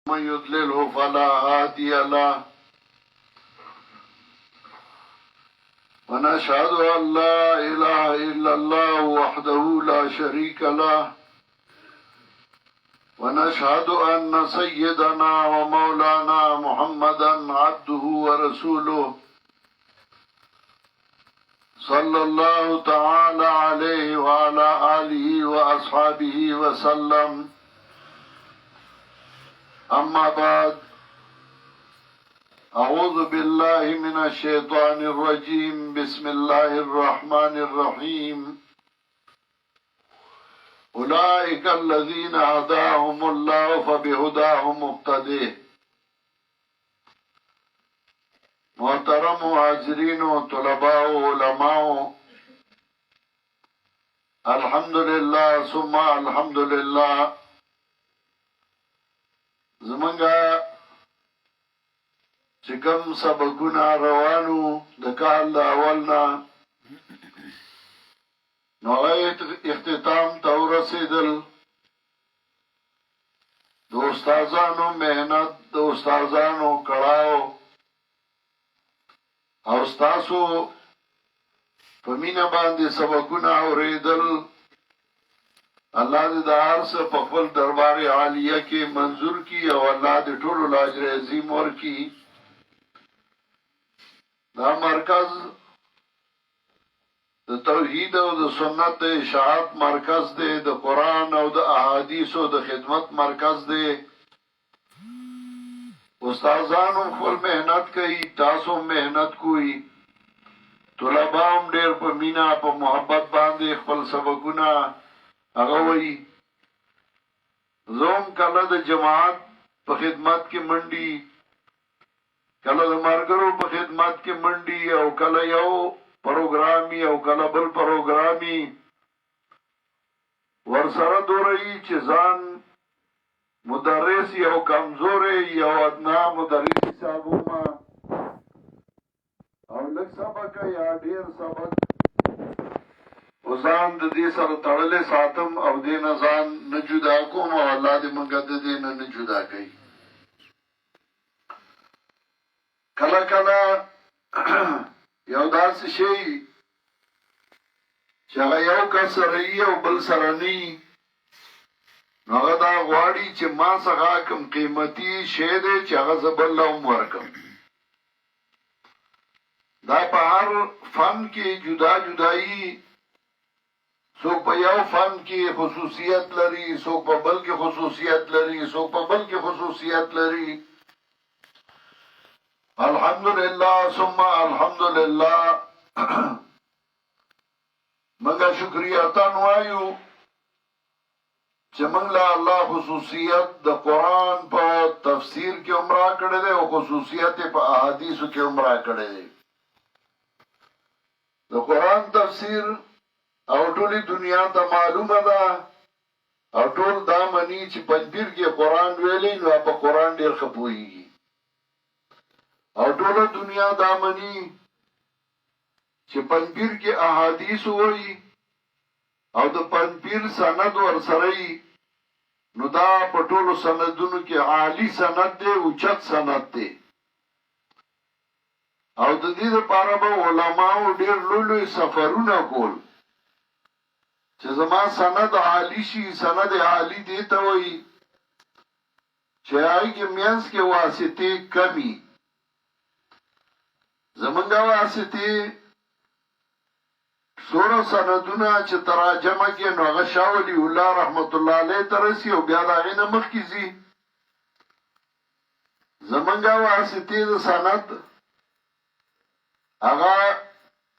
من يضلله فلا هادي له ونشهد أن لا إله إلا الله وحده لا شريك له ونشهد أن سيدنا ومولانا محمدا عبده ورسوله صلى الله تعالى عليه وعلى آله وأصحابه وسلم. أما بعد، أعوذ بالله من الشيطان الرجيم. بسم الله الرحمن الرحيم. أولئك الذين هداهم الله فبهداه مقتدي. محترم حاضرین و طلباء و علماء، الحمدللہ ثم الحمدللہ. زمنگا چکم سبکونا روانو دکال دا اولنا نوغیت اختتام تورسیدل. دو استازانو محنت، دو استازانو کڑاو او استاسو پمینه باندې سبکونه اوریدل. الله دې د هر څه په خپل دربار عالیه کې منظور کی او الله دې ټول اجر عظیم ورکړي. دا مرکز د توحید او د سنت د اشاعت مرکز دی، د قرآن او د احادیث او د خدمت مرکز دی. استازانو خپل محنت کوي، تاسو محنت کوي. طلباء هم ډېر په مینا په محبت باندې خپل سبقونه هغه وایي. زوم کله د جماعت په خدمت کې منډي، کله د مارګرو په خدمت کې منډي، او کله یو پروګرامي او کله بل پروګرامي. ورسره دوري چې ځان مدرس یو کمزوري یو ادنا مدرس صاحبوما او لږ سبق یا ډیر سبق وزان د دې سره تړلې ساتم او دې نه ځان نه جدا کوم او الله دې موږ د دې نه جدا کوي. کله کله یو داسې شی چې هغه یو کس سره او بل سره نه، نو هغه دا غواړي چې ما څخه کوم قیمتي شی دی چې هغه زه بل له هم ورکړم. دا په هر فن کې جدا جدایي، څوک په یو فن کې خصوصیت لري، څوک په بل کې خصوصیت لري، څوک په بل کې خصوصیت لري. الحمدللہ ثم الحمدللہ. منگا شکریتان وایو چې موږ له الله خصوصیت د قرآن په تفسیر کې عمره کړی دی او خصوصیت په احادیثو کې عمره کړی دی. د قرآن تفسیر او ټولې دنیا ته معلومه ده او ټول دا مني چې پنځپیر کې قرآن ویلی نو په قرآن ډېر ښه پوهېږي، او ټوله دنیا دا مني چې پنځپیر کې احادیث وایي او د پنځپیر سند ورسره وي، نو دا په ټولو سندونو کې عالی سند دی، اوچت سند دی. او د دې لپاره به علماو ډېر لوی لوی سفرونه کول چې زما سند عالی شي. سند عالی دی ته وایي چې هغې کې منځ کې واسطې کمی. زمونږ واسطې سورو سندونه چې تراجمه کې نو هغه شاه ولی الله رحمت الله علیه ته رسي او بیا د هغې نه مخکې ځي. زمونږ واسطې د سند هغه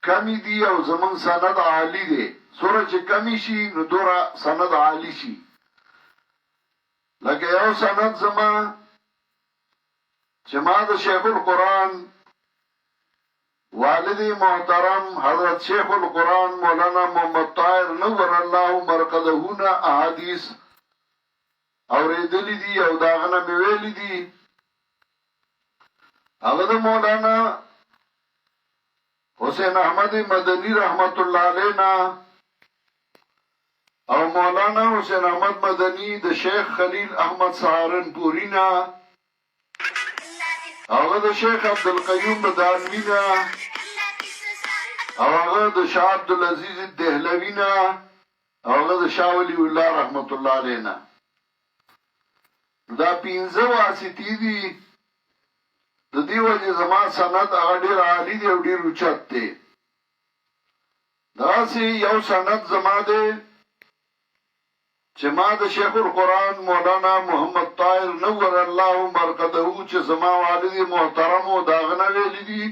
کمی دي او زمونږ سند عالی دی. سوره چې کمی شي نو دوره سند عالی شي. لکه یو سند زما چې ما د شیخ القرآن والدی محترم حضرت شیخ القرآن مولانا محمد طاهر نور الله مرقدهونه احادیث اوریدلی دي او داغه نه مې ویلي دي. هغه د مولانا حسین احمد مدنی رحمت الله علیه او مولانا حسین احمد مدنی د شیخ خلیل احمد سهارنپوری نه، هغه د شیخ عبدالقیوم دانوی نه، او هغه د شاه عبدالعزیز دهلوی نه، او هغه د شاه ولی الله رحمت الله علیه نه. دا پنځه واسطې دي. د دې وجې زما سند هغه ډېر عالي دی او ډېر اوچت دی. داسې یو سند زما دی چې ما د شیخ القرآن مولانا محمد طاهر نور الله مرقده چې زما والد محترم و د هغه نه ویلي دي.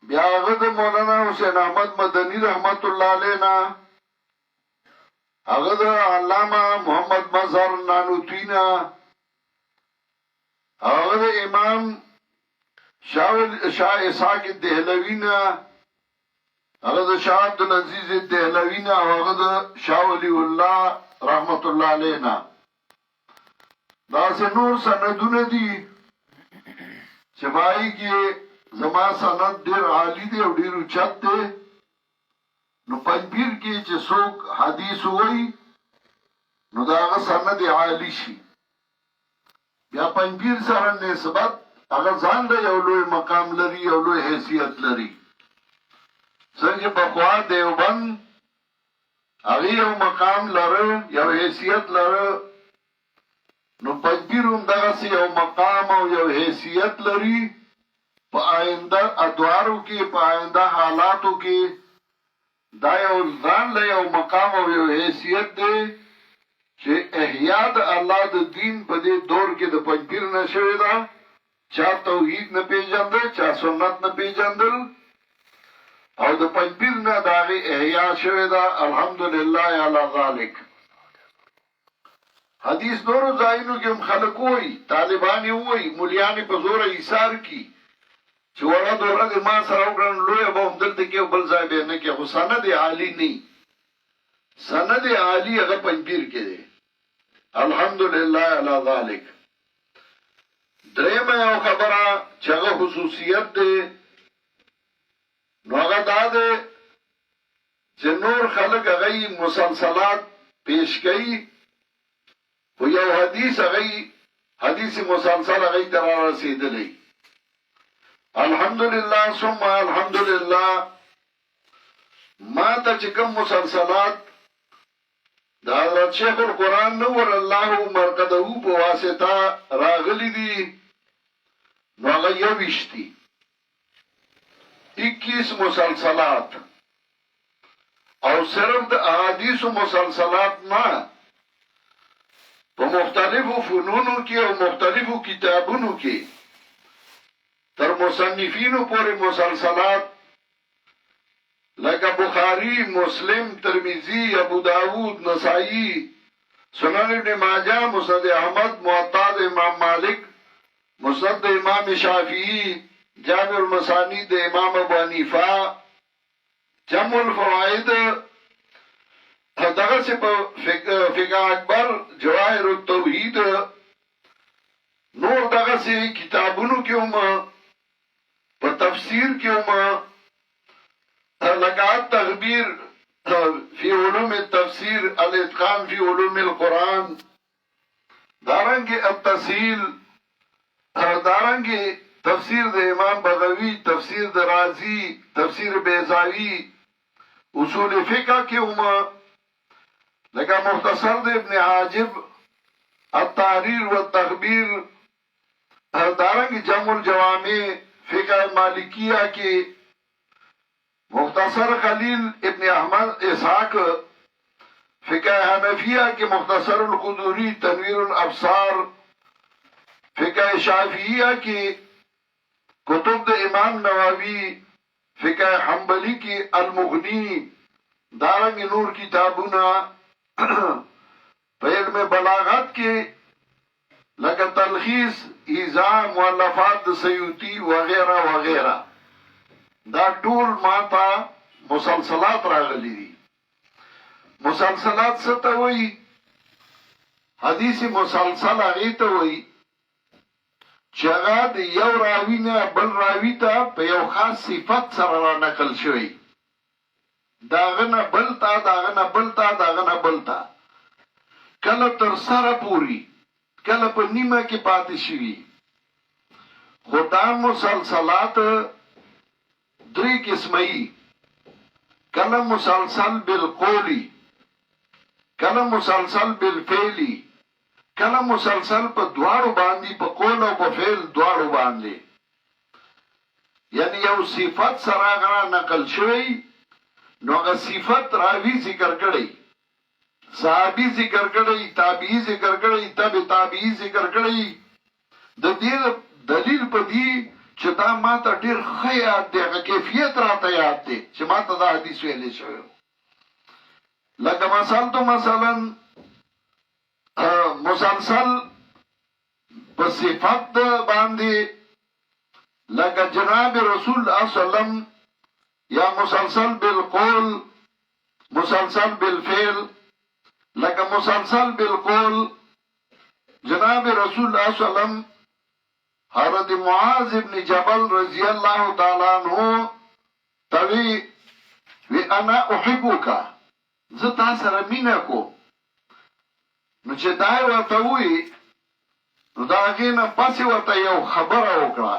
بیا هغه د مولانا حسین احمد مدني رحمت الله علیه نه، هغه د علامه محمد مظهر نانوتوی نه، هغه د امام شاه اسحاق دهلوی نه، هغه د شاه عبدالعزیز دهلوی نه، او هغه د شاه ولی الله رحمت الله علیه نه. داسې نور سندونه دي چې پای کې زما سند ډېر عالي دی او ډېر اوچت دی. نو پنځپیر کې چې څوک حدیث وایي نو د هغه سند عالي شي. بیا پنځپیر سره نسبت هغه ځان له یو لوی مقام لري، یو لوی حیثیت لري. څنګه پخوا دیوبند هغه یو مقام لره، یو حیثیت لره، نو پنځپیر هم دغسې یو مقام او یو حیثیت لري. په آینده ادوارو کې، په آینده حالاتو کې دا یو ځان له یو مقام او یو حیثیت دی چې احیا د الله د دین په دې دور کې د پنځپیر نه شوې ده. چا توحید نه پیژندل، چا سنت نه پیژندل، او د پنځپیر نه د هغې احیا شوې ده. الحمدلله علی ذلک. حدیث نورو ځایونو کې هم خلک وایي، طالبان یې وایي، مولیان یې په زوره ایثار کي چې وړه دوره د ما سره وکړه نو لویه به هم دلته کې او بل ځای به یې نه کې. خو سند عالي نه، سند عالي هغه پنځپیر کې دی. الحمدلله علی ذلک. درېیمه یو خبره چې هغه خصوصیت دی نو هغه دا دی چې نور خلک هغه مسلسلات پیش کوي، خو یو حدیث هغه حدیث مسلسل هغه ته رارسېدلی. الحمدلله ثم الحمدلله. ما ته چې کوم مسلسلات د حضرت شیخ القرآن نور الله مرقده په واسطه راغلي دي نو هغه 21 دي. 21 مسلسلات، او صرف د احادیثو مسلسلات نه، په مختلفو فنونو کې او مختلفو کتابونو کې تر مصنفینو پورې مسلسلات لکه بخاری، مسلم، ترمذی، ابو داود، نسائی، سنن ابن ماجه، مسند احمد، موطا د امام مالک، مسند امام شافعی، جامع المسانی د امام ابو حنیفه، جمع الفوائد دغه څه په فقه اکبر، جواهر التوحید، نور دغه څه کتابونو کې هم په تفسیر کې هم لکه التغبیر فی علوم التفسیر، الاتقان فی علوم القرآن، دارنګه التسهیل، دارنګه تفسیر د امام بغوی، تفسیر د رازی، تفسیر بیضاوی، اصول فقه کې هم لکه مختصر د ابن حاجب، التحریر والتخبیر، دارنګه جمع الجوامع فقه مالکیه کې مختصر خلیل ابن احمد اسحاق، فقه حنفیہ کے مختصر القدوری، تنویر الابصار، فقه شافعیہ کی کتب د امام نووی، فقه حنبلی کی المغنی، دارنگ نور کتابونا په علم بلاغت کې لکه تلخیص، ایضاح، مؤلفات د سیوطی وغیرہ وغیرہ. دا ټول ماته مسلسلات راغلي دي. مسلسلات څه ته وایي؟ حدیث مسلسل هغې ته وایي چې هغه د یو راوي نه بل راوي ته په یو خاص صفت سره را نقل شوی. داغه نه بلتا داغه نه بلتا داغه نه بلتا کله تر سره پوری کله په نیمه کې پاتې شي خدا مسلسلات درې قسمه کله مسلسل بالقولی کله مسلسل بالفعلی کله مسلسل په دواړو باندې په قول او په فعل دواړو باندې یعنی یو صفت سره غره نقل شوی نو هغه صفت راوی ذکر کړي صحابي ذکر کړي تابعي ذکر کړي تابعي ذکر کړي د دې دلیل په دې چې دا ماته ډیر خیات دی هغه کیفیت راته یاد دی چې ماته دا حدیث ویلې شوی لکه مثلا مسلسل په صفت باندې لکه جناب رسول الله صلی الله علیه وسلم یا مسلسل بالقول مسلسل بالفعل لکه مسلسل بالقول جناب رسول الله صلی الله علیه وسلم حضرت معاذ ابن جبل رضی الله تعالی عنہ توی وی انا احبک زتا سره مینا کو نو چې دای ورته وی نو دا غینه پاسې ورته یو خبره وکړه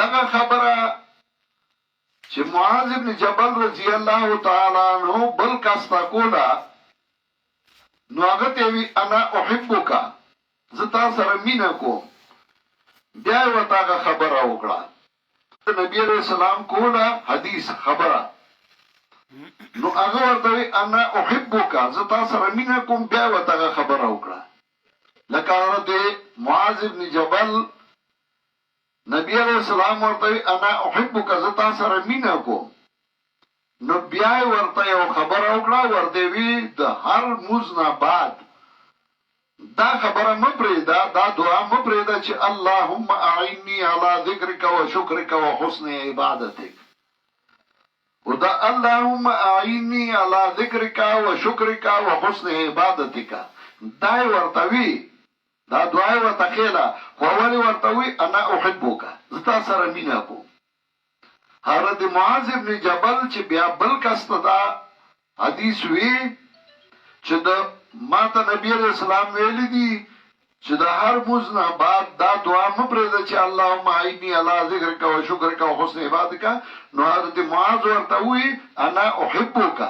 دغه خبره چې معاذ ابن جبل رضی الله تعالی عنہ بل کاستا کولا نو هغه ته وی انا احبک زتا سره مینا کو بیا ورته خبره وکړه نبی علیہ السلام کولا حدیث خبره نو هغه ورته انا احبک زتا سره مینا کوم بیا ورته خبره وکړه لکه حضرت معاذ ابن جبل نبی علیہ السلام ورته انا احبک زتا سره مینا کوم نو بیا ورته یو خبره وکړه ورته وی د هر موز نه بعد دا خبره مپریدا دا دعا مپریدا چې اللهم اعینی علی ذکرک و شکرک و حسن عبادتک ودا اللهم اعینی علی ذکرک و شکرک و حسن عبادتک دا ورتوی دا دعا ورته کېلا خو ولی ورتوی انا احبک زتا سره مینا کو حضرت معاذ ابن جبل چې بیا بل کست دا حدیث وی چې د ماته نبی علیہ السلام ویلی دی چې د هر موز نه بعد دا دعا مپریده چې اللهم اعینی علی ذکرک و شکرک و حسن عبادتک نو حضرت معاذ ورته وی انا احبک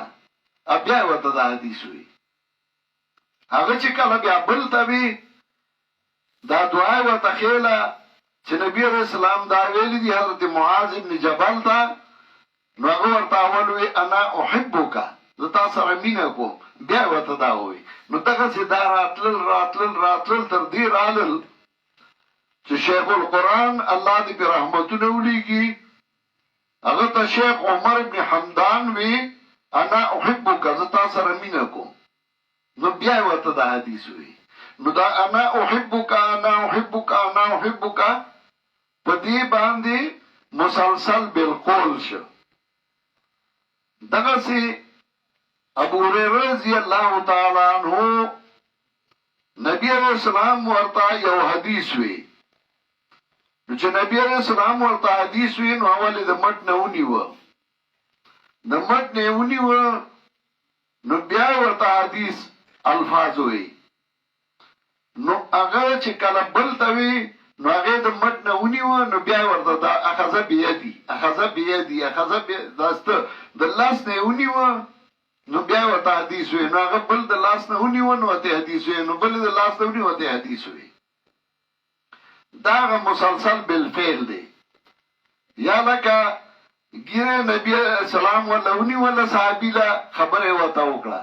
بیا ورته دا حدیث وی هغه چې کله بیا بل ته وی دا دعا ورته خېلا چې نبی علیہ السلام دا ویلی دی حضرت معاذ ابن جبل ته نو هغه ورته اول وی انا احبک زتا سره مینا کوم بیا ورته دا وی نو دغه چې دا راتلل تر دې رالل چې شیخ القرآن الله دې په رحمتونو ولیږي هغه ته شیخ عمر ابن حمدان وی انا احبک زتا سره مینا کوم نو بیا ورته دا حدیث وی نو دا انا احبک په دې باندې مسلسل بالقول شو دغه سي ابو هريره رضی الله تعالی عنہ نبی علیہ السلام ورته یو حدیث وی چې نبی علیہ السلام ورته حدیث وی نو اول د مټ نه ونیو نو بیا ورته حدیث الفاظ وی نو هغه چې کله بل توی نو هغه د مټ نه ونیو نو بیا ورته دا اخذ بیدی داسته د لاس نه ونیو نو بیا ورته حدیث وی نو هغه بل د لاس نه ونیو نو ته حدیث وی نو بل د لاس نه ونیو ته حدیث وی دا مسلسل بالفعل دی یا لکه ګیره نبی اسلام ولا ونیو ولا صحابی لا خبره وته وکړه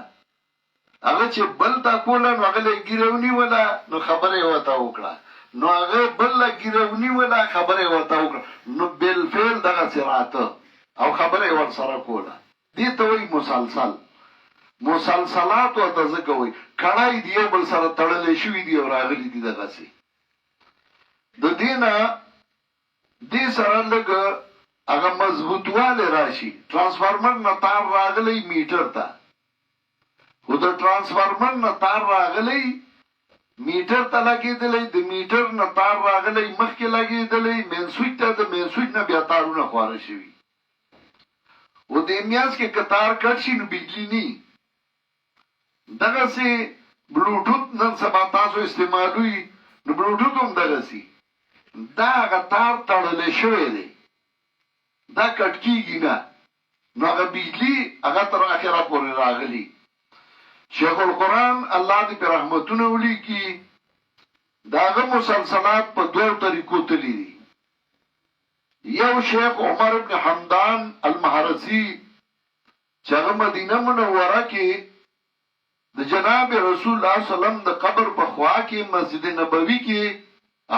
هغه چې بل تا کوله نو هغه ګیره ونیو ولا نو خبره وته وکړه نو هغه بل ګیره ونیو ولا خبره وته وکړه نو بالفعل دغه صراط او خبره ور سره کوله دې ته وی مسلسلات او تزکوي کړای دی بل سره تړلې شوې دی او راغلي دي دغه سي د دینه دې سره لګ هغه مضبوطواله راشي ترانسفارمر نه تار راغلي میټر ته خو د ترانسفارمر نه تار راغلي میټر ته لګیدلې د میټر نه تار راغلي مخکې لګیدلې مین سویچ ته د مین سویچ نه بیا تارونه خواره شي و دې میاس کې کتار کټ شي نو بجلی ني دغسې بلوټوت نن سبا تاسو استعمالوي نو بلوټوت هم دغسې دا هغه تار تړلی شوی دی دا کټ کېږي نه نو هغه بجلی هغه تر اخره پورې راغلی شیخ القرآن الله دې په رحمتونه ولیکي داغه مسلسلات په دوه طریقو تللی دي یو شیخ عمر ابن حمدان المحرزی چې هغه مدینه منوره کې د جناب رسول الله صلی الله علیه وسلم د قبر په خوا کې مسجد نبوي کې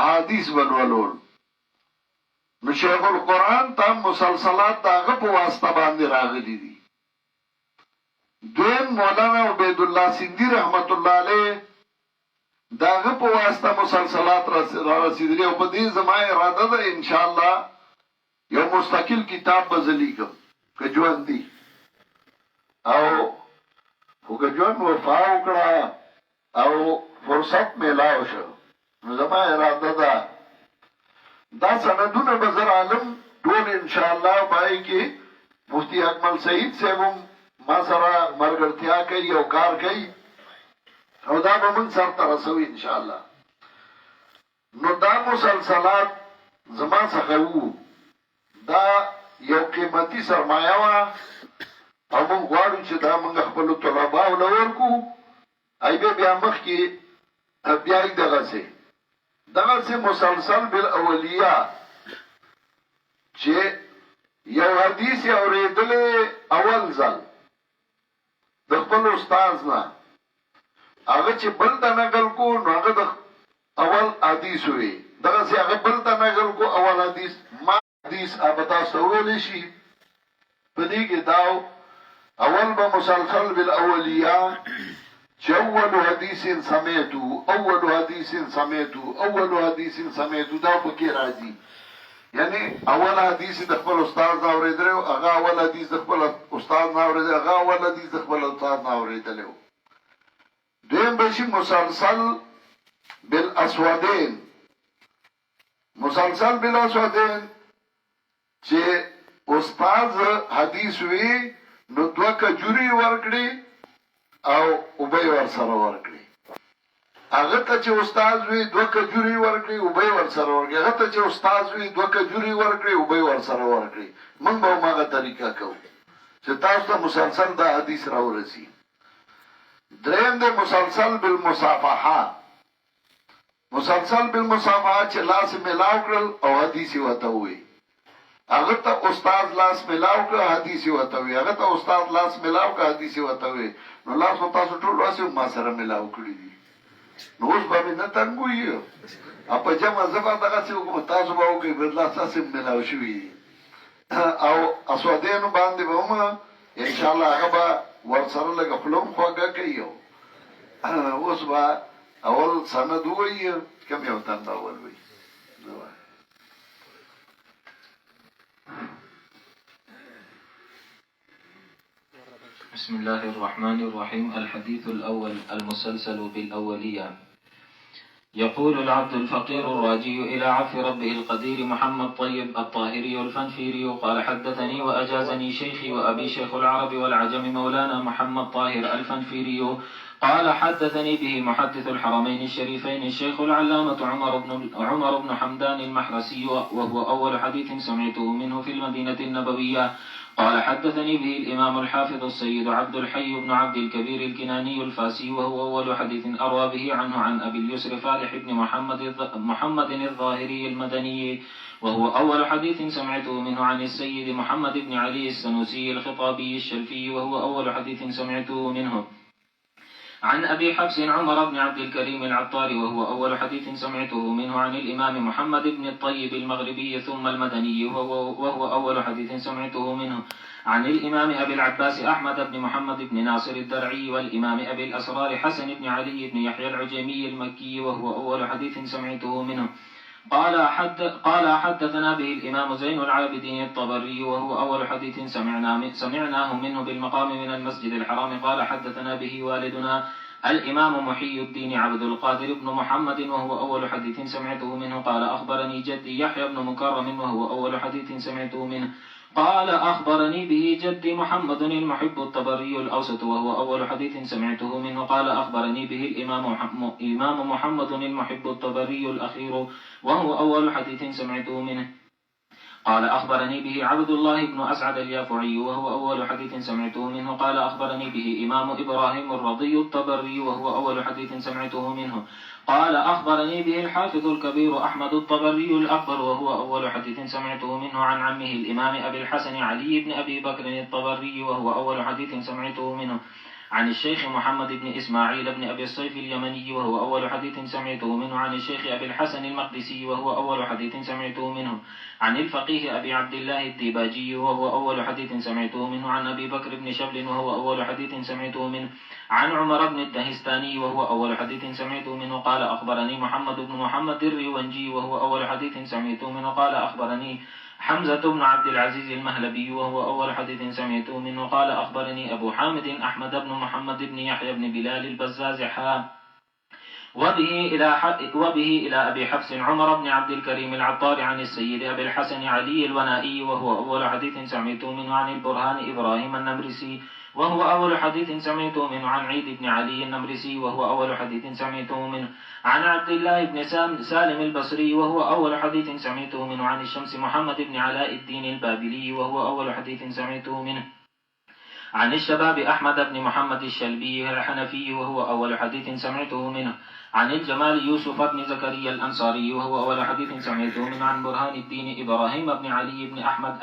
احادیث ولولول نو شیخ القرآن ته مسلسلات داغه په واسطه باندې راغلي دي دویم مولانا عبید الله سیندی رحمت الله علیه داغه په واسطه مسلسلات را رسیدلی او په دې زما اراده ده ان شاء الله یو مستقل کتاب بزلیکم که ژوند دی او وګ ژوند وفا وکړه او فرصت میلاو شو نو زما اراده ده دا سندونه بزر عالم ټول ان شاء الله پای کې مفتی اکمل سعید صاحب ما سره مرګرتیا کوي او کار کوي او دا به موږ سره ترسوي ان شاء الله نو دا مسلسلات زما څخه وو دا یو قیمتي سرمایه وا او موږ غواړو چې دا موږ خپل طلباء ولورکو ایبه بیا مخ کې بیا دغه سه مسلسل بالاولیاء چې یو حدیث اوریدل اول ځل د خپل استاد نه هغه چې بل ته نقل کو نو هغه د اول حدیث وي دغه سه هغه بل ته نقل کو اول حدیث ما حدیث ابدا سوول شي په دې کې داو اول به مسلسل بالاولیاء اول حدیث سمعتو اول حدیث سمعتو اول حدیث سمعتو دا پکې راځي یعنی اول حدیث د خپل استاد نه اوریدل هغه اول حدیث د خپل استاد نه اوریدل هغه اول حدیث د خپل استاد نه اوریدل دویم بشي مسلسل بالاسودین مسلسل بالاسودین چې استاد حدیث وی نو دوه کجوري ورکړي او وبې ور سره ورکړي هغه ته چې استاد وی دوه کجوري ورکړي وبې ور سره ورکړي هغه ته چې استاد وی دوه کجوري ورکړي وبې ور سره ورکړي موږ به ماغه طریقه کوو چې تاسو ته مسلسل دا حدیث راورسي دریم د مسلسل بالمصافحه مسلسل بالمصافحه چې لاس ملاو کړل او حدیث وته وي هغه ته استاد لاس ملاو کړ حدیث وته وي هغه ته استاد لاس ملاو کړ حدیث وته وي نو لاس تاسو ټول واسه ما سره ملاو کړی دي نو اوس به نه تنګوي اپ جمع زبا دغه څه کوم تاسو به وګورئ بدلا تاسو ملاو شوی او اسودین باندې به ما ان شاء الله هغه به ور سره لګ خپلم خوګه کوي اوس به اول سند وایي کوم یو تند اول وایي بسم الله الرحمن الرحيم. الحديث الأول المسلسل بالأولية. يقول العبد الفقير الراجي إلى عفو ربه القدير محمد طيب الطاهري الفنفيري قال حدثني وأجازني شيخي وأبي شيخ العرب والعجم مولانا محمد طاهر الفنفيري قال حدثني به محدث الحرمين الشريفين الشيخ العلامة عمر بن حمدان المحرسي وهو أول حديث سمعته منه في المدينة النبوية. قال حدثني به الإمام الحافظ السيد عبد الحي بن عبد الكبير الكناني الفاسي وهو أول حديث أروى به عنه عن أبي اليسر فالح بن محمد الظاهري المدني وهو أول حديث سمعته منه عن السيد محمد بن علي السنوسي الخطابي الشرفي وهو أول حديث سمعته منه عن أبي حفص عمر بن عبد الكريم العطار وهو أول حديث سمعته منه عن الإمام محمد بن الطيب المغربي ثم المدني وهو أول حديث سمعته منه عن الإمام أبي العباس أحمد بن محمد بن ناصر الدرعي والإمام أبي الأسرار حسن بن علي بن يحيى العجيمي المكي وهو أول حديث سمعته منه. قال حدثنا به الإمام زين العابدين الطبري وهو أول حديث سمعناه منه بالمقام من المسجد الحرام. قال حدثنا به والدنا الإمام محي الدين عبد القادر بن محمد وهو أول حديث سمعته منه. قال أخبرني جدي يحيى بن مكرم وهو أول حديث سمعته منه. قال أخبرني به جدي محمد المحب الطبري الأوسط وهو أول حديث سمعته منه. قال أخبرني به الإمام محمد المحب الطبري الأخير وهو أول حديث سمعته منه. قال أخبرني به عبد الله بن أسعد اليافعي وهو أول حديث سمعته منه. قال أخبرني به إمام إبراهيم الرضي الطبري وهو أول حديث سمعته منه. قال أخبرني به الحافظ الكبير أحمد الطبري الأكبر وهو أول حديث سمعته منه عن عمه الإمام أبي الحسن علي بن أبي بكر الطبري وهو أول حديث سمعته منه. عن الشيخ محمد بن إسماعيل بن أبي الصيف اليمني وهو أول حديث سمعته منه. عن الشيخ أبي الحسن المقدسي وهو أول حديث سمعته منه. عن الفقيه أبي عبد الله الديباجي وهو أول حديث سمعته منه. عن أبي بكر بن شبل وهو أول حديث سمعته منه. عن عمر بن الدهستاني وهو أول حديث سمعته منه. قال أخبرني محمد بن محمد الريونجي وهو أول حديث سمعته منه. قال أخبرني حمزة بن عبد العزيز المهلبي وهو أول حديث سمعته منه. قال أخبرني أبو حامد أحمد بن محمد بن يحيى بن بلال البزاز وبه إلى أبي حفص عمر بن عبد الكريم العطار عن السيد أبي الحسن علي الونائي وهو أول حديث سمعته منه. عن البرهان إبراهيم النمرسي وهو أول حديث سمعته منه. عن عيد بن علي النمرسي وهو أول حديث سمعته منه. عن عبد الله بن سالم البصري وهو أول حديث سمعته منه. عن الشمس محمد بن علاء الدين البابلي وهو أول حديث سمعته منه. عن الشباب أحمد بن محمد الشلبي الحنفي وهو أول حديث سمعته منه. عن الجمال يوسف بن زكريا الأنصاري وهو أول حديث سمعته منه. عن برهان الدين إبراهيم بن علي بن أحمد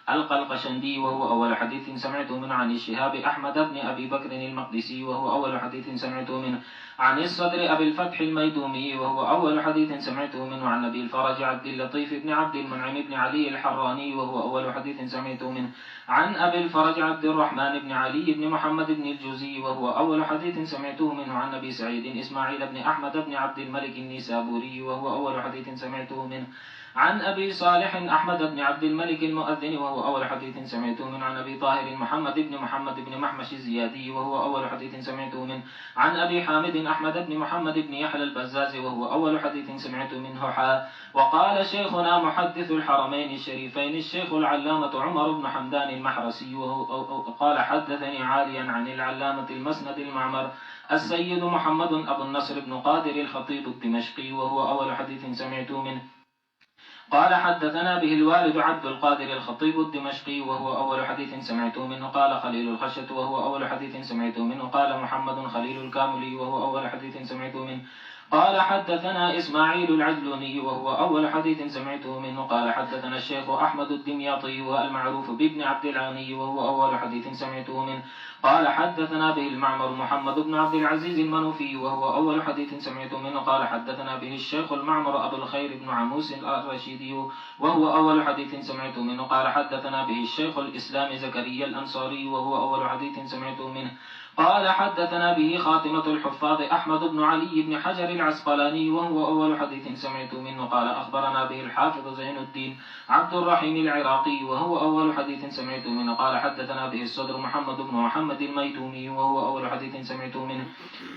القلقشندي وهو أول حديث سمعته منه. عن الشهاب أحمد بن أبي بكر المقدسي وهو أول حديث سمعته منه. عن الصدر أبي الفتح الميدومي وهو أول حديث سمعته منه. عن أبي الفرج عبد اللطيف بن عبد المنعم بن علي الحراني وهو أول حديث سمعته منه. عن أبي الفرج عبد الرحمن بن علي بن محمد بن الجوزي وهو أول حديث سمعته منه. عن أبي سعيد إسماعيل بن أحمد بن عبد الملك النيسابوري وهو أول حديث سمعته منه. عن أبي صالح أحمد بن عبد الملك المؤذن وهو أول حديث سمعته منه. عن أبي طاهر محمد بن محمش الزيادي وهو أول حديث سمعته منه. عن أبي حامد أحمد بن محمد بن يحيى البزاز وهو أول حديث سمعته منه. وقال شيخنا محدث الحرمين الشريفين الشيخ العلامة عمر بن حمدان المحرسي قال حدثني عاليا عن العلامة المسند المعمر السيد محمد أبو النصر بن قادر الخطيب الدمشقي وهو أول حديث سمعته منه. قال حدثنا به الوالد عبد القادر الخطيب الدمشقي وهو أول حديث سمعته منه. قال خليل الخشة وهو أول حديث سمعته منه. قال محمد خليل الكاملي وهو أول حديث سمعته منه. قال حدثنا إسماعيل العجلوني وهو أول حديث سمعته منه. قال حدثنا الشيخ أحمد الدمياطي والمعروف بابن عبد العاني وهو أول حديث سمعته منه. قال حدثنا به المعمر محمد بن عبد العزيز المنوفي وهو أول حديث سمعته منه. قال حدثنا به الشيخ المعمر أبو الخير بن عموس الرشيدي وهو أول حديث سمعته منه. قال حدثنا به الشيخ الإسلام زكريا الأنصاري وهو أول حديث سمعته منه. قال حدثنا به خاتمة الحفاظ أحمد بن علي بن حجر العسقلاني وهو أول حديث سمعته منه. قال أخبرنا به الحافظ زين الدين عبد الرحيم العراقي وهو أول حديث سمعته منه. قال حدثنا به الصدر محمد بن محمد الميدومي وهو أول حديث سمعته منه.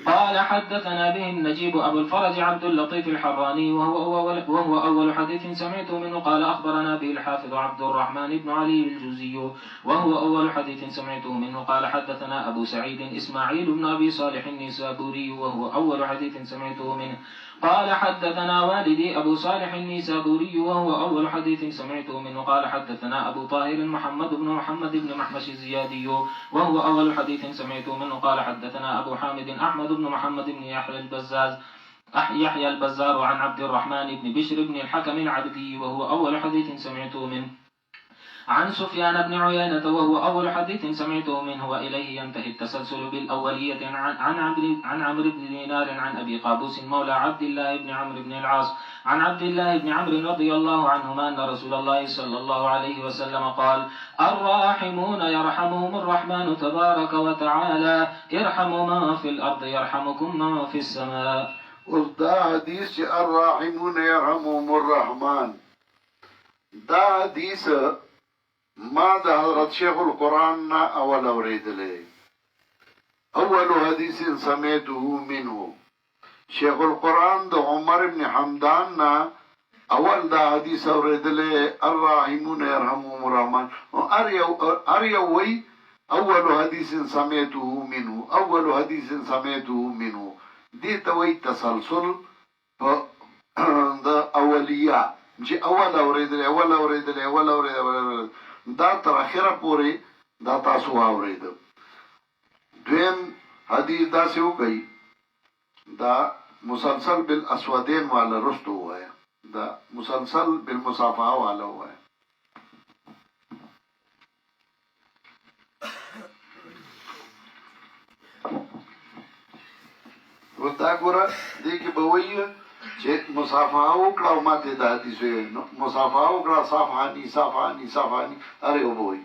قال حدثنا به النجيب أبو الفرج عبد اللطيف الحراني وهو أول حديث سمعته منه. قال أخبرنا به الحافظ عبد الرحمن بن علي الجوزي وهو أول حديث سمعته منه. قال حدثنا أبو سعيد إسماعيل بن أبي صالح النيسابوري وهو أول حديث سمعته منه. قال حدثنا والدي أبو صالح النيسابوري وهو أول حديث سمعته منه. قال حدثنا أبو طاهر محمد بن محمش الزيادي وهو أول حديث سمعته منه. قال حدثنا أبو حامد أحمد بن محمد بن يحيى البزار عن عبد الرحمن بن بشر بن الحكم العبدي وهو أول حديث سمعته منه. عن سفيان بن عيينة وهو أول حديث سمعته منه. وإليه ينتهي التسلسل بالأولية عن عمرو بن دينار عن أبي قابوس مولى عبد الله بن عمرو بن العاص عن عبد الله بن عمرو رضي الله عنهما أن رسول الله صلى الله عليه وسلم قال: الراحمون يرحمهم الرحمن تبارك وتعالى ارحموا من في الأرض يرحمكم من في السماء. ودا حديث الراحمون يرحمهم الرحمن، دا حديث ما دا حضرت شیخ القرآن اول اوریدلے. اول حدیث سمیته منه شیخ القرآن دا عمر بن حمدان اول دا حدیث اوریدلې الراحمون يرحمهم الرحمن اريو وي اول حدیث سمعته منه اول حدیث سمعته منه دي توي تسلسل د اولیه چې اول اوریدل دا تر اخره پورې دا تاسو اوریدل دویم حدیث دا څه وکي دا مسلسل بالاسودین والا رستو وایا دا مسلسل بالمصافحه والا وایا ودا ګوره دې کې به وایي چې مصافحه وکړه او ماته د حدیث مصافحه وکړه صافحانی اره وبوي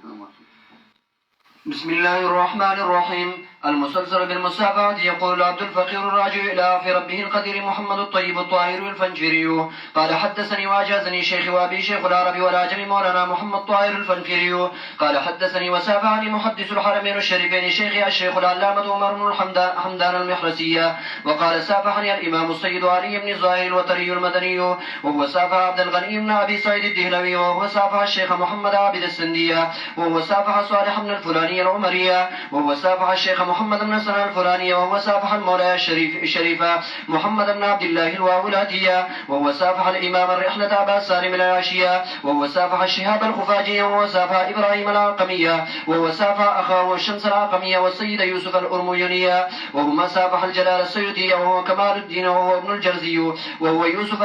بسم الله الرحمن الرحيم. المسلسل بالمصافحة يقول عبد الفقير الراجع إلى عفو ربه القدير محمد الطيب الطاهر الفنجري قال حدثني وأجازني شيخ وأبي شيخ العرب والعجم مولانا محمد طاهر الفنجري قال حدثني وسافعني محدث الحرمين الشريفين شيخي الشيخ العلامة عمر بن حمدان المحرسية وقال سافحني الإمام السيد علي بن الظاهر الوتري المدني وهو سافح عبد الغني بن أبي سعيد الدهلوي وهو سافح الشيخ محمد عابد السندية وهو سافح صالح بن الفلاني العمرية وهو سافح الشيخ محمد بن سنة الفلاني وهو سافح المولى الشريفة محمد بن عبد الله الواولاتية وهو سافح الإمام الرحلة أبا سالم العاشية وهو سافح الشهاب الخفاجي وهو سافح إبراهيم العقمية وهو سافح أخاه الشمس العقمية والسيد يوسف الأرميونية وهما سافح الجلال السيوطي وهو كمال الدين وهو ابن الجرزي وهو يوسف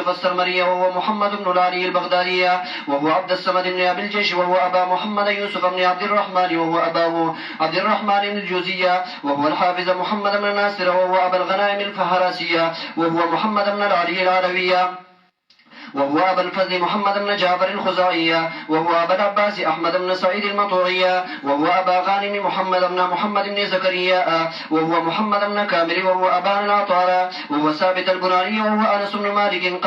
السرمري وهو محمد بن العلي البغدادية وهو عبد الصمد بن أبي الجيش وهو أبا محمد يوسف بن عبد الرحمن وهو أباه عبد الرحمن بن الجوزية وهو الحافظ محمد بن ناصر وهو أبا الغنائم الفهراسية وهو محمد بن العلي العلوية وهو أبا الفضل محمد بن جعفر الخزاعية وهو أبا العباس أحمد بن سعيد المطوعية وهو أبا غانم محمد بن زكريا وهو محمد بن كامل وهو أبان العطارة وهو ثابت البناني وهو أنس بن مالك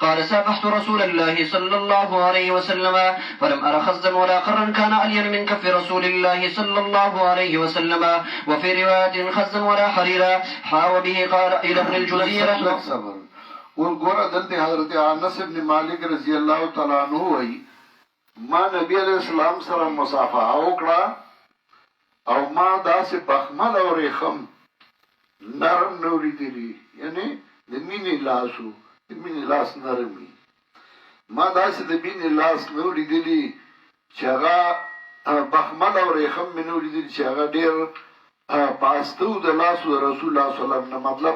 قال سافحت رسول الله صلى الله عليه وسلم فلم أر خزا ولا قرا كان ألين من كف رسول الله صلى الله عليه وسلم وفي رواية خزا ولا حريرا حاو به قال إلى ابن الجوزي رحمه ورګوره دلته حضرت انس ابن مالک رضی الله تعالی عنہ وایي ما نبی علیہ السلام سره مصافحه وکړه او ما داسې بخمل او ریخم نرم نوري دي یعنی د مینې لاس نرمي ما داسې د مینې لاس نوري دي چې هغه بخمل او ریخم مې نوري دي چې هغه ډېر پاستو د لاسو رسول الله صلی الله علیه وسلم مطلب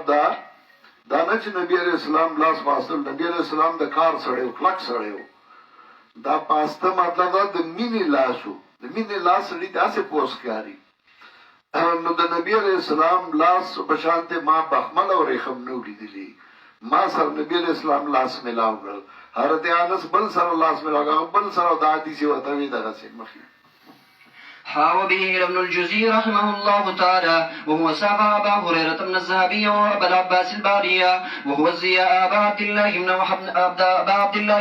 دا نه چې نبی علیہ السلام لاس پاستل نبی علیہ السلام د کار سړیو کلک سړیو دا پاسته مطلب دا د مینې لاس لري داسې پوسکاري نو د نبی علیہ السلام لاس بشانته ما بخمل او ریخم نو لیدلی ما سره نبی علیہ السلام لاس ملاو کړ حضرت انس بل سره لاس ملاو بل سره د حدیث وتوی دغه څه مخې حاو به ابن الجوزي رحمه الله تعالى وهو سافح أبا هريرة بن الذهبي وأبا العباس البارية وهو الزياء أبا عبد الله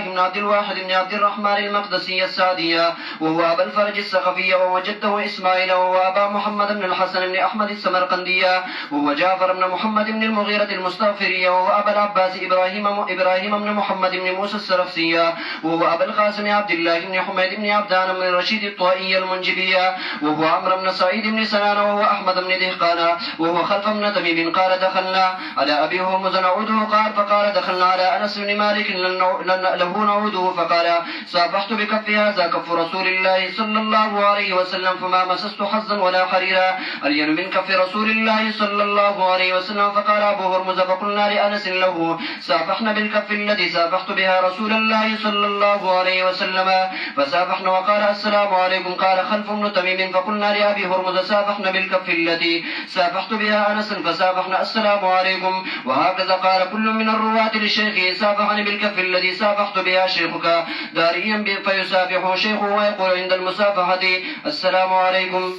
بن عبد الواحد بن عبد الرحمن المقدسي السعدية وهو أبا الفرج السقفي وهو جده إسماعيل وهو أبا محمد بن الحسن بن أحمد السمرقندية وهو جعفر بن محمد بن المغيرة المستغفرية وهو أبا العباس إبراهيم بن محمد بن موسى السرفسية وهو أبا القاسم عبد الله بن حميد بن عبدان بن رشيد الطائي المنجبية وهو عمرو بن سعيد بن سنان وهو أحمد بن دهقان وهو خلف بن تميم قال دخلنا على أبي هرمز نعوده فقال دخلنا على أنس بن مالك له نعوده فقال صافحت بكف هذا كف رسول الله صلى الله عليه وسلم فما مسست حظا ولا حريرا ألين من كف رسول الله صلى الله عليه وسلم فقال أبو هرمز فقلنا لأنس له صافحنا بالكف الذي صافحت بها رسول الله صلى الله عليه وسلم فصافحنا وقال السلام عليكم قال خلف بن تميم فقلنا لأبي هرمز صافحنا بالكف التي صافحت بها أنس فصافحنا السلام عليكم وهكذا قال كل من الرواة للشيخ صافحني بالكف الذي صافحت بها شيخك داريا فيصافحه شيخه ويقول عند المصافحة السلام عليكم.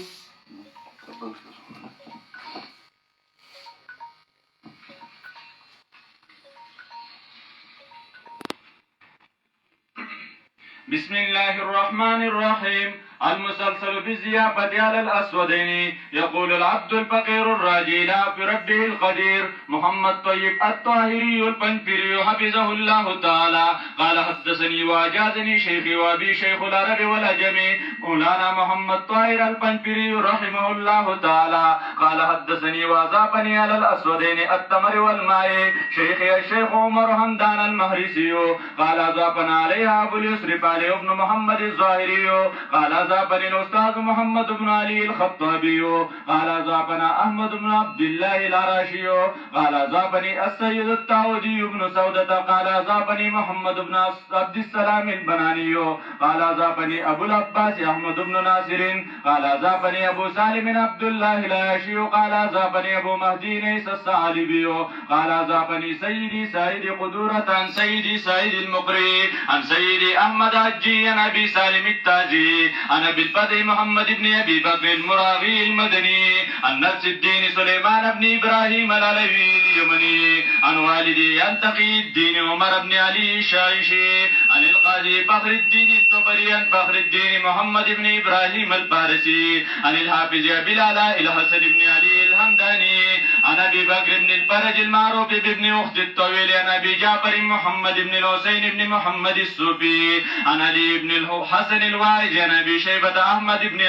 بسم الله الرحمن الرحيم. المسلسل بالزيافة على الأسودين. يقول العبد الفقير الراجي إلى ربه القدير محمد طيب الطاهري البنفري حفظه الله تعالى قال حدثني وأجازني شيخي وأبي شيخ العرب والعجم مولانا محمد طاهر البنفري رحمه الله تعالى قال حدثني وأذابني على الأسودين التمر والماء شيخي الشيخ عمر همدان المهرسي قال أذابنا عليها أبو اليسر علي بن محمد الظاهري قال أذابني الأستاذ محمد بن علي الخطابي قال أذابنا أحمد بن عبد الله العراشي قال أذابني السيد التاودي بن سودة قال أذابني محمد بن عبد السلام البناني قال أذابني أبو العباس أحمد بن ناصر قال أذابني أبو سالم عبد الله العاشي قال أذابني أبو مهدي نيس الثعلبي قال أذابني سيدي سعيد قدورة عن سيدي سعيد المقري عن سيدي أحمد حجي عن أبي سالم التاجي عن أبي الفتح محمد بن أبي بكر المراغي المدني عن نفس الدين سليمان بن إبراهيم العلوي اليمني عن والدي عن تقي الدين عمر بن علي الشايشي عن القاضي فخر الدين الطبري عن فخر الدين محمد بن إبراهيم الفارسي عن الحافظ أبي العلاء الحسن بن علي الهمداني عن أبي بكر بن الفرج المعروف بابن أخت الطويل عن أبي جعفر محمد بن الحسين بن محمد الصوفي عن علي بن الحسن الواعج عن أبي شيبة أحمد بن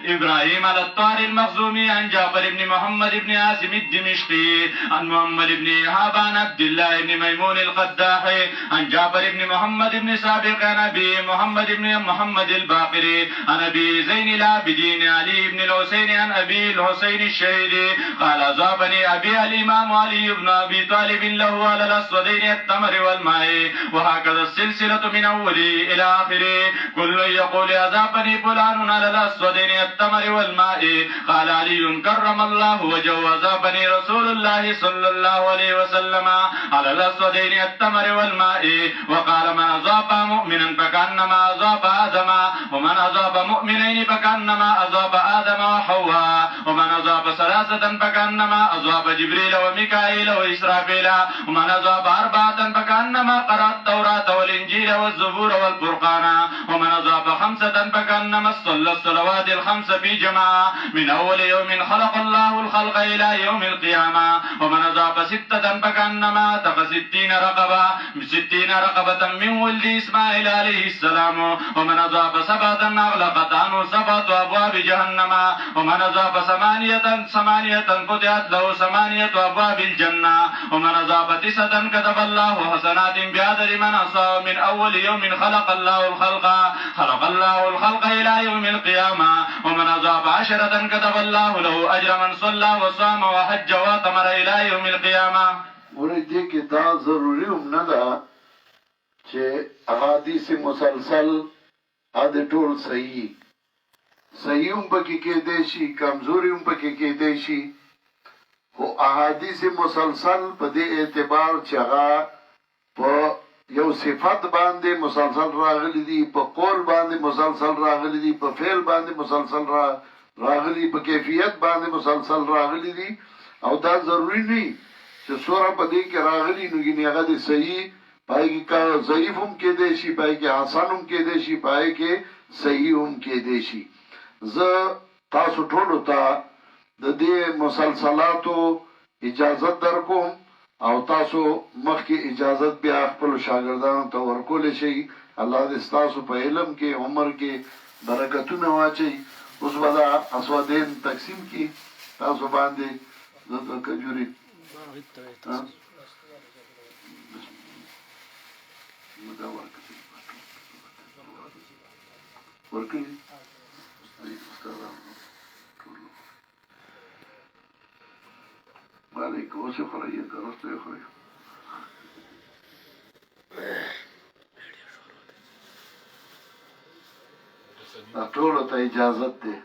إبراهيم الطاري المخزومي عن جعفر بن محمد بن عاصم الدمشقي عن محمد بن إيهاب عن عبد الله بن ميمون القداحي عن جعفر بن محمد بن سابق عن أبي محمد بن محمد الباقري عن أبي زين العابدين علي بن الحسين عن أبي الحسين الشهيد قال أذابني أبي الإمام علي بن أبي طالب له على الأسودين التمر والماء وهكذا السلسلة من أولي إلى آخره كل يقول أذابني فلان على الأسودين التمر والماء قال علي كرم الله وجهه أذابني رسول الله صلى الله عليه وسلم على الأسودين التمر والماء وقال من أذاب مؤمنا فكأنما أذاب آدم ومن أذاب مؤمنين فكأنما أذاب آدم وحواء ومن أذاب ثلاثة فكأنما أذاب جبريل وميكائيل وإسرافيل ومن أذاب أربعة فكأنما قرأ التوراة والإنجيل والزبور والفرقان ومن أذاب خمسة فكأنما صلى الصلوات الخمس في جماعة من أول يوم خلق الله الخلق إلى يوم القيامة ومن أذاب ستة فكأنما أتق 60 رقبة من ولد إسماعيل عليه السلام ومن أذاب سبعة أغلقت عنه 7 أبواب جهنم ومن أذاب ثمانية فتحت له 8 أبواب الجنة ومن أذاب 9 كتب الله حسنات بعدد من أصاب من أول يوم خلق الله الخلق إلى يوم القيامة ومن أذاب 10 كتب الله له أجر من صلى وصام وحج واتمر إلى يوم القيامة. ورته کې دا ضروري هم نه ده چې احادیث مسلسل ا د ټول صحیح هم پکې کېدای شي کمزوري هم پکې کېدای شي خو احادیث مسلسل په دې اعتبار چې هغه په یو صفت باندې مسلسل راغلي دي په قول باندې مسلسل راغلي دي په فعل باندې مسلسل راغلي په کیفیت باندې مسلسل راغلي دي او دا ضروری نه چې سوره په دې کې راغلي نو ګینه هغه دي صحیح پای کې کا ضعیف هم کې دي شي پای کې حسن هم کې دي شي پای کې صحیح هم کې دي شي زه تاسو ټول ته د دې مسلسلاتو اجازه درکوم او تاسو مخکې اجازه بیا خپل شاګردانو ته ورکول شي الله دې تاسو په علم کې عمر کې برکتونه واچي اوس ودا اسودین تقسیم کی تاسو باندې د کجوري ورکړي وعليكم وشكرا لك رسول الله ټول ته اجازه ده